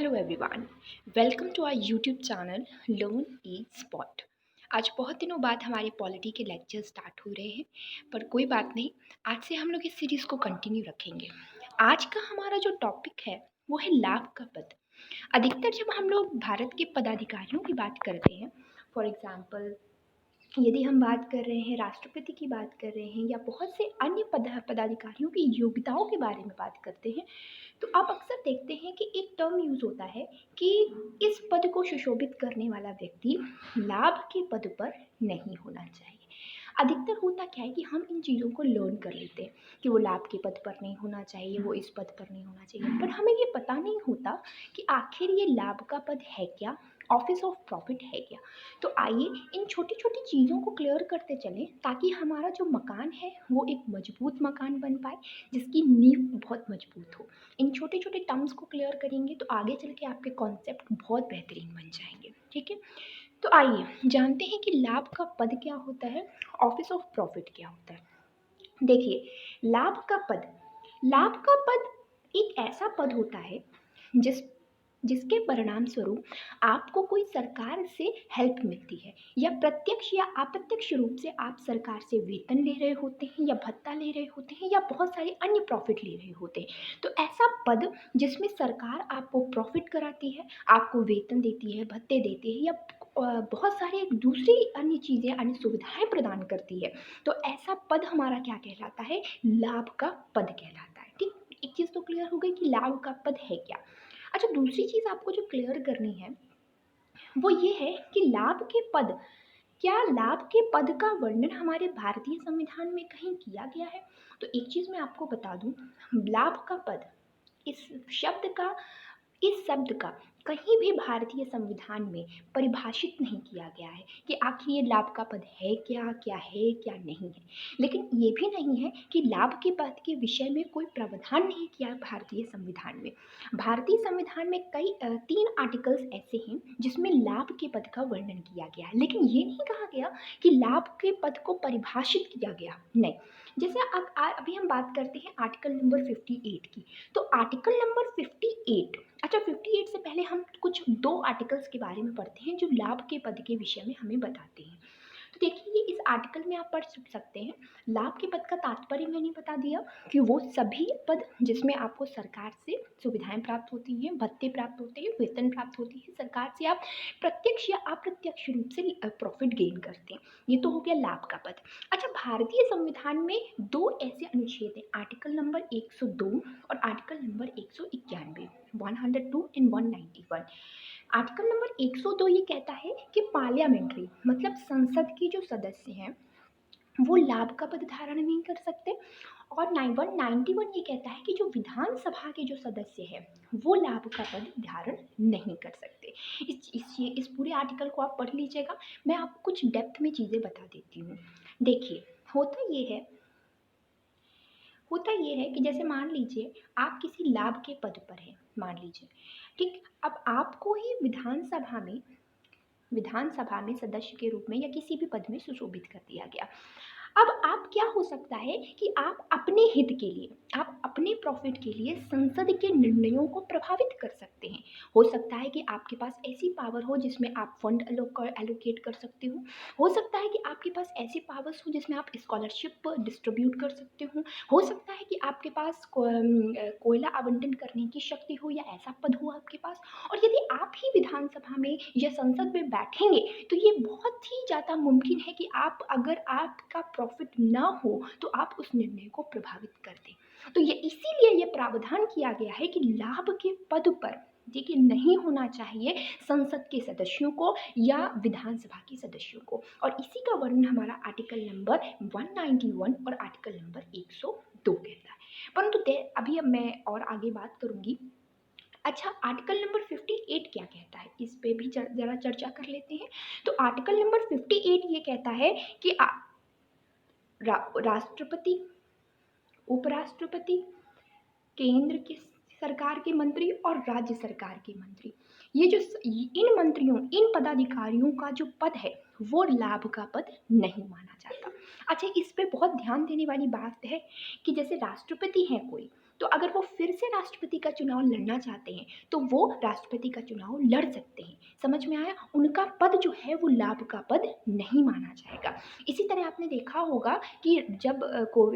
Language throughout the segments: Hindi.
Hello everyone, welcome to our YouTube channel learn e spot. आज बहुत दिनों बाद हमारे पॉलिटी के लेक्चर स्टार्ट हो रहे हैं, पर कोई बात नहीं। आज से हम लोग इस सीरीज़ को कंटिन्यू रखेंगे। आज का हमारा जो टॉपिक है वो है लाभ का पद। अधिकतर जब हम लोग भारत के पदाधिकारियों की बात करते हैं, फॉर एग्जाम्पल यदि हम बात कर रहे हैं, राष्ट्रपति की बात कर रहे हैं या बहुत से अन्य पदाधिकारियों की योग्यताओं के बारे में बात करते हैं, तो आप अक्सर देखते हैं कि एक टर्म यूज़ होता है कि इस पद को सुशोभित करने वाला व्यक्ति लाभ के पद पर नहीं होना चाहिए। अधिकतर होता क्या है कि हम इन चीज़ों को लर्न कर लेते हैं कि वो लाभ के पद पर नहीं होना चाहिए, वो इस पद पर नहीं होना चाहिए, पर हमें ये पता नहीं होता कि आखिर ये लाभ का पद है क्या, ऑफिस ऑफ प्रॉफिट है क्या। तो आइए इन छोटी छोटी चीज़ों को क्लियर करते चलें ताकि हमारा जो मकान है वो एक मजबूत मकान बन पाए, जिसकी नींव बहुत मजबूत हो। इन छोटे छोटे टर्म्स को क्लियर करेंगे तो आगे चल के आपके कॉन्सेप्ट बहुत बेहतरीन बन जाएंगे। ठीक है, तो आइए जानते हैं कि लाभ का पद क्या होता है, ऑफिस ऑफ प्रॉफिट क्या होता है। देखिए, लाभ का पद एक ऐसा पद होता है जिसके परिणाम स्वरूप आपको कोई सरकार से हेल्प मिलती है, या प्रत्यक्ष या अप्रत्यक्ष रूप से आप सरकार से वेतन ले रहे होते हैं या भत्ता ले रहे होते हैं या बहुत सारे अन्य प्रॉफिट ले रहे होते हैं। तो ऐसा पद जिसमें सरकार आपको प्रॉफिट कराती है, आपको वेतन देती है, भत्ते देती है, या बहुत सारे दूसरी अन्य चीज़ें, अन्य सुविधाएं प्रदान करती है, तो ऐसा पद हमारा क्या कहलाता है, लाभ का पद कहलाता है। ठीक, एक चीज़ तो क्लियर हो गई कि लाभ का पद है क्या। अच्छा, दूसरी चीज़ आपको जो क्लियर करनी है वो ये है कि लाभ के पद का वर्णन हमारे भारतीय संविधान में कहीं किया गया है। तो एक चीज़ मैं आपको बता दूं, लाभ का पद इस शब्द का इस शब्द का कहीं भी भारतीय संविधान में परिभाषित नहीं किया गया है कि आखिर ये लाभ का पद है क्या, क्या है, क्या नहीं है। लेकिन ये भी नहीं है कि लाभ के पद के विषय में कोई प्रावधान नहीं किया है भारतीय संविधान में। भारतीय संविधान में कई 3 आर्टिकल्स ऐसे हैं जिसमें लाभ के पद का वर्णन किया गया है, लेकिन ये नहीं कहा गया कि लाभ के पद को परिभाषित किया गया, नहीं। जैसे अभी हम बात करते हैं आर्टिकल नंबर 58 की, तो आर्टिकल नंबर 58, अच्छा 58 से पहले हम कुछ 2 आर्टिकल्स के बारे में पढ़ते हैं जो लाभ के पद के विषय में हमें बताते हैं। तो देखिए, इस आर्टिकल में आप पढ़ सकते हैं, लाभ के पद का तात्पर्य मैंने बता दिया कि वो सभी पद जिसमें आपको सरकार से सुविधाएं प्राप्त होती हैं, भत्ते प्राप्त होते हैं, वेतन प्राप्त होती है, सरकार से आप प्रत्यक्ष या अप्रत्यक्ष रूप से प्रॉफिट गेन करते हैं। ये तो हो गया लाभ का पद। अच्छा, भारतीय संविधान में 2 ऐसे अनुच्छेद हैं, आर्टिकल नंबर 102 और article number 191, 102 and 191। Article number 102 ये कहता है कि पार्लियामेंट्री मतलब संसद के जो सदस्य हैं वो लाभ का पद धारण नहीं कर सकते, और 191 ये कहता है कि जो विधानसभा के जो सदस्य हैं वो लाभ का पद धारण नहीं कर सकते। इस पूरे आर्टिकल को आप पढ़ लीजिएगा, मैं आपको कुछ डेप्थ में चीज़ें बता देती हूँ। देखिए, होता ये है कि जैसे मान लीजिए आप किसी लाभ के पद पर हैं, मान लीजिए, ठीक, अब आपको ही विधानसभा में सदस्य के रूप में या किसी भी पद में सुशोभित कर दिया गया। अब आप क्या हो सकता है कि आप अपने हित के लिए, आप अपने प्रॉफिट के लिए संसद के निर्णयों को प्रभावित कर सकते हैं। हो सकता है कि आपके पास ऐसी पावर हो जिसमें आप फंड एलोकेट कर सकते हो सकता है कि आपके पास ऐसी पावर्स हो जिसमें आप स्कॉलरशिप डिस्ट्रीब्यूट कर सकते हो सकता है कि आपके पास कोयला आवंटन करने की शक्ति हो या ऐसा पद हो आपके पास। और यदि आप ही विधानसभा में या संसद में बैठेंगे तो ये बहुत ही ज़्यादा मुमकिन है कि अगर आपका प्रॉफिट ना हो तो आप उस निर्णय को प्रभावित कर दें। तो ये इसीलिए ये प्रावधान किया गया है कि लाभ के पद पर देखिए नहीं होना चाहिए संसद के सदस्यों को या विधानसभा के सदस्यों को, और इसी का वर्णन हमारा आर्टिकल नंबर 191 और आर्टिकल नंबर 102 कहता है। परंतु अभी अब मैं और आगे बात करूंगी। अच्छा, आर्टिकल नंबर 58 क्या कहता है, इस पे भी जरा चर्चा कर लेते हैं। तो आर्टिकल नंबर 58 ये कहता है कि राष्ट्रपति, उपराष्ट्रपति, केंद्र की सरकार के मंत्री और राज्य सरकार के मंत्री, ये जो इन पदाधिकारियों का जो पद है वो लाभ का पद नहीं माना जाता। अच्छा, इस पे बहुत ध्यान देने वाली बात है कि जैसे राष्ट्रपति हैं कोई, तो अगर वो फिर से राष्ट्रपति का चुनाव लड़ना चाहते हैं तो वो राष्ट्रपति का चुनाव लड़ सकते हैं। समझ में आया? उनका पद जो है वो लाभ का पद नहीं माना जाएगा। इसी तरह आपने देखा होगा कि जब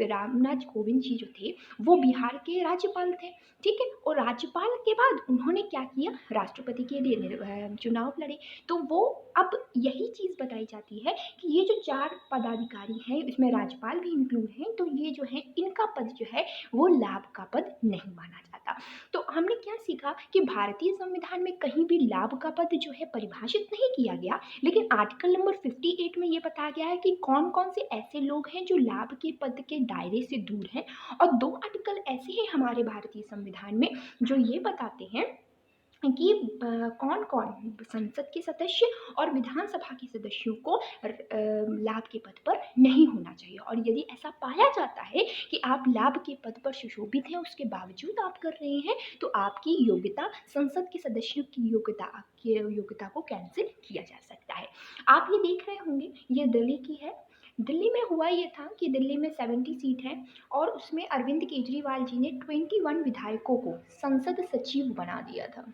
रामनाथ कोविंद जी जो थे वो बिहार के राज्यपाल थे, ठीक है, और राज्यपाल के बाद उन्होंने क्या किया, राष्ट्रपति के लिए चुनाव लड़े। तो वो अब यही चीज़ बताई जाती है कि ये जो 4 पदाधिकारी हैं, इसमें राज्यपाल भी इंक्लूड हैं, तो ये जो है इनका पद जो है वो लाभ का पद नहीं माना जाता। तो हमने क्या सीखा कि भारतीय संविधान में कहीं भी लाभ का पद जो है परिभाषित नहीं किया गया, लेकिन आर्टिकल नंबर 58 में ये बताया गया है कि कौन-कौन से ऐसे लोग हैं जो लाभ के पद के दायरे से दूर हैं, और 2 आर्टिकल ऐसे हैं हमारे भारतीय संविधान में जो ये बताते हैं कि कौन-कौन संसद के सदस्य और विधानसभा के सदस्यों को लाभ के पद पर नहीं होना चाहिए, और यदि ऐसा पाया जाता है कि आप लाभ के पद पर सुशोभित हैं, उसके बावजूद आप कर रहे हैं, तो आपकी योग्यता, संसद के सदस्यों की योग्यता को कैंसिल किया जा सकता है। आप ये देख रहे होंगे, ये दिल्ली की है। दिल्ली में हुआ ये था कि दिल्ली में 70 सीट है और उसमें अरविंद केजरीवाल जी ने 21 विधायकों को संसद सचिव बना दिया था।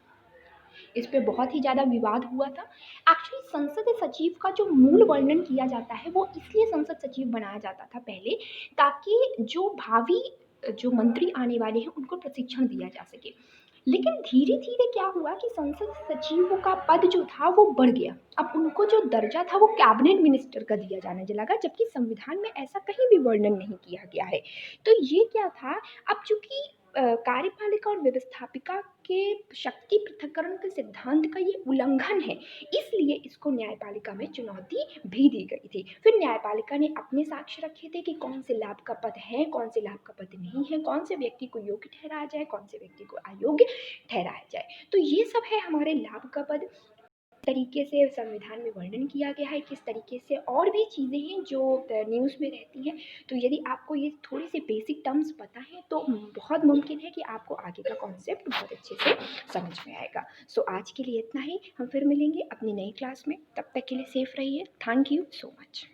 इस पे बहुत ही ज़्यादा विवाद हुआ था। एक्चुअली संसद सचिव का जो मूल वर्णन किया जाता है वो इसलिए संसद सचिव बनाया जाता था पहले, ताकि जो भावी जो मंत्री आने वाले हैं उनको प्रशिक्षण दिया जा सके। लेकिन धीरे-धीरे क्या हुआ कि संसद सचिव का पद जो था वो बढ़ गया। अब उनको जो दर्जा था वो कैबिनेट मिनिस्टर का दिया जाने लगा, जबकि संविधान में ऐसा कहीं भी वर्णन नहीं किया गया है। तो ये क्या था, अब चूँकि कार्यपालिका और व्यवस्थापिका के शक्ति पृथक्करण के सिद्धांत का ये उल्लंघन है, इसलिए इसको न्यायपालिका में चुनौती भी दी गई थी। फिर न्यायपालिका ने अपने साक्ष्य रखे थे कि कौन से लाभ का पद है, कौन से लाभ का पद नहीं है, कौन से व्यक्ति को योग्य ठहराया जाए, कौन से व्यक्ति को अयोग्य ठहराया जाए। तो ये सब है हमारे लाभ का पद, तरीके से संविधान में वर्णन किया गया है, किस तरीके से और भी चीज़ें हैं जो न्यूज़ में रहती हैं। तो यदि आपको ये थोड़े से बेसिक टर्म्स पता है तो बहुत मुमकिन है कि आपको आगे का कॉन्सेप्ट बहुत अच्छे से समझ में आएगा। सो आज के लिए इतना ही, हम फिर मिलेंगे अपनी नई क्लास में, तब तक के लिए सेफ रहिए। Thank you so much.